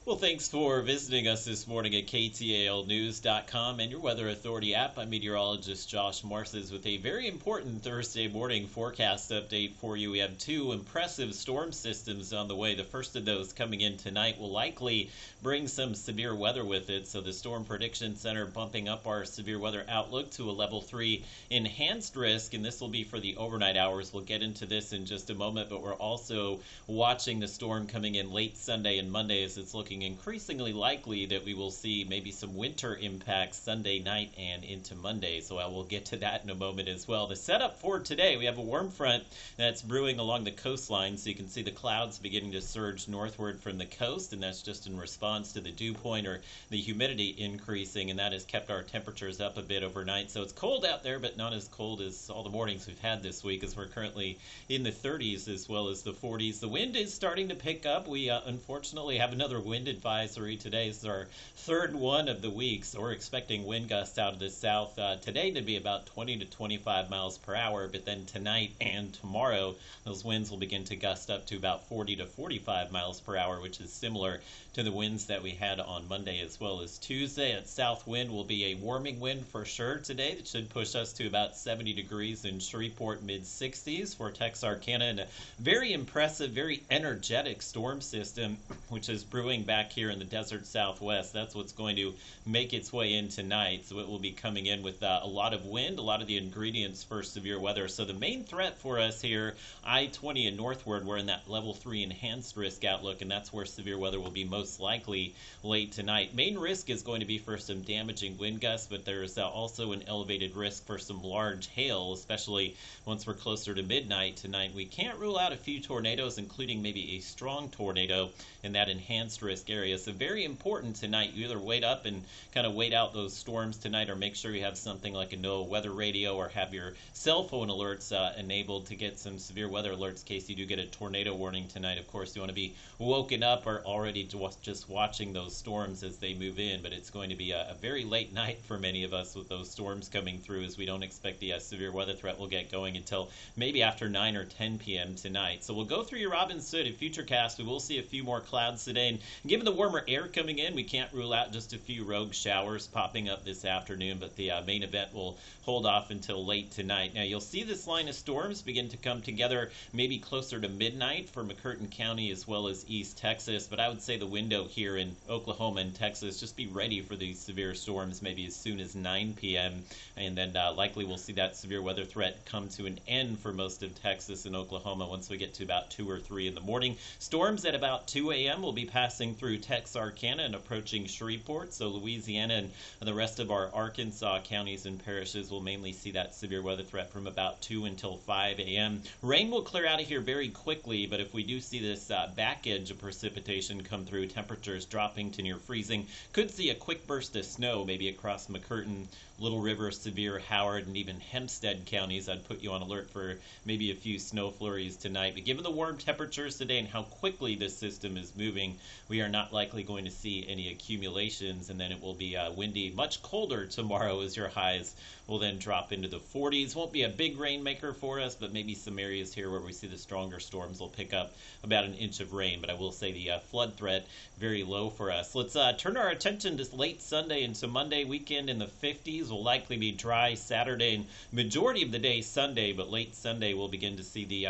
Well, thanks for visiting us this morning at ktalnews.com and your Weather Authority app. I'm meteorologist Josh Marces with a very important Thursday morning forecast update for you. We have two impressive storm systems on the way. The first of those coming in tonight will likely bring some severe weather with it. So the Storm Prediction Center bumping up our severe weather outlook to a level 3 enhanced risk, and this will be for the overnight hours. We'll get into this in just a moment, but we're also watching the storm coming in late Sunday and Monday as it's looking increasingly likely that we will see maybe some winter impacts Sunday night and into Monday. So I will get to that in a moment as well. The setup for today, we have a warm front that's brewing along the coastline. So you can see the clouds beginning to surge northward from the coast, and that's just in response to the dew point or the humidity increasing, and that has kept our temperatures up a bit overnight. So it's cold out there, but not as cold as all the mornings we've had this week, as we're currently in the 30s as well as the 40s. The wind is starting to pick up. We unfortunately have another wind advisory today. This is our third one of the week, so we're expecting wind gusts out of the south today to be about 20 to 25 miles per hour, but then tonight and tomorrow those winds will begin to gust up to about 40 to 45 miles per hour, which is similar to the winds that we had on Monday as well as Tuesday. That south wind will be a warming wind for sure today. That should push us to about 70 degrees in Shreveport, mid-60s for Texarkana, and a very impressive, very energetic storm system which is brewing back here in the desert southwest. That's what's going to make its way in tonight. So it will be coming in with a lot of wind, a lot of the ingredients for severe weather. So the main threat for us here, I-20 and northward, we're in that level 3 enhanced risk outlook, and that's where severe weather will be most likely late tonight. Main risk is going to be for some damaging wind gusts, but there's also an elevated risk for some large hail, especially once we're closer to midnight tonight. We can't rule out a few tornadoes, including maybe a strong tornado in that enhanced risk area. So very important tonight. You either wait up and kind of wait out those storms tonight, or make sure you have something like a NOAA weather radio, or have your cell phone alerts enabled to get some severe weather alerts in case you do get a tornado warning tonight. Of course, you want to be woken up or already just watching those storms as they move in, but it's going to be a very late night for many of us with those storms coming through, as we don't expect the severe weather threat will get going until maybe after 9 or 10 p.m. tonight. So we'll go through your Robinson and Futurecast. We will see a few more clouds today, and given the warmer air coming in, we can't rule out just a few rogue showers popping up this afternoon, but the main event will hold off until late tonight. Now you'll see this line of storms begin to come together maybe closer to midnight for McCurtain County as well as East Texas, but I would say the window here in Oklahoma and Texas, just be ready for these severe storms maybe as soon as 9 p.m. and then likely we'll see that severe weather threat come to an end for most of Texas and Oklahoma once we get to about 2 or 3 in the morning. Storms at about 2 a.m. will be passing through Texarkana and approaching Shreveport, so Louisiana and the rest of our Arkansas counties and parishes will mainly see that severe weather threat from about 2 until 5 a.m. Rain will clear out of here very quickly, but if we do see this back edge of precipitation come through, temperatures dropping to near freezing, could see a quick burst of snow maybe across McCurtain, Little River, Sevier, Howard, and even Hempstead counties. I'd put you on alert for maybe a few snow flurries tonight. But given the warm temperatures today and how quickly this system is moving, we are not likely going to see any accumulations, and then it will be windy, much colder tomorrow as your highs will then drop into the 40s. Won't be a big rainmaker for us, but maybe some areas here where we see the stronger storms will pick up about an inch of rain. But I will say the flood threat very low for us. Let's turn our attention to late Sunday into Monday weekend in the 50s. Will likely be dry Saturday and majority of the day Sunday, but late Sunday we'll begin to see the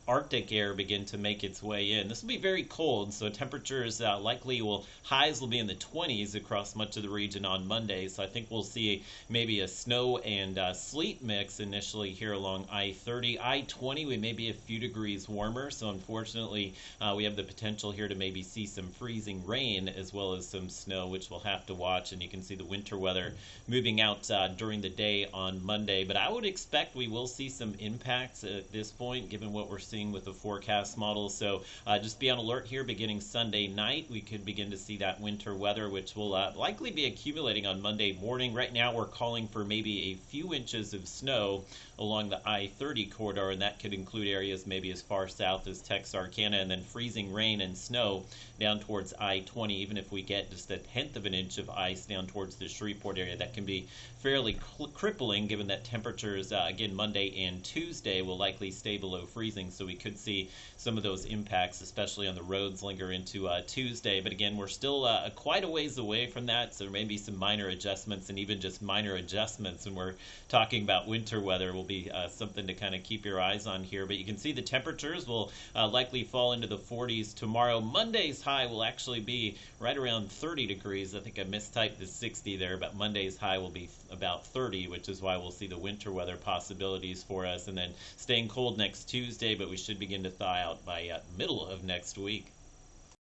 Arctic air begin to make its way in. This will be very cold, so temperatures highs will be in the 20s across much of the region on Monday. So I think we'll see maybe a snow and sleet mix initially here along I-30. I-20, we may be a few degrees warmer, so unfortunately we have the potential here to maybe see some freezing rain as well as some snow, which we'll have to watch. And you can see the winter weather moving out during the day on Monday. But I would expect we will see some impacts at this point, given what we're seeing with the forecast model. So just be on alert here beginning Sunday night. We could begin to see that winter weather, which will likely be accumulating on Monday morning. Right now we're calling for maybe a few inches of snow along the I-30 corridor, and that could include areas maybe as far south as Texarkana, and then freezing rain and snow down towards I-20. Even if we get just a tenth of an inch of ice down towards the Shreveport area, that can be fairly crippling, given that temperatures, again, Monday and Tuesday will likely stay below freezing, so we could see some of those impacts, especially on the roads, linger into Tuesday. But again, we're still quite a ways away from that, so there may be some minor adjustments, and even just minor adjustments when we're talking about winter weather will be something to kind of keep your eyes on here. But you can see the temperatures will likely fall into the 40s tomorrow. Monday's high will actually be right around 30 degrees. I think I mistyped the 60 there, but Monday's high will be about 30, which is why we'll see the winter weather possibilities for us. And then staying cold next Tuesday, but we should begin to thaw out by middle of next week.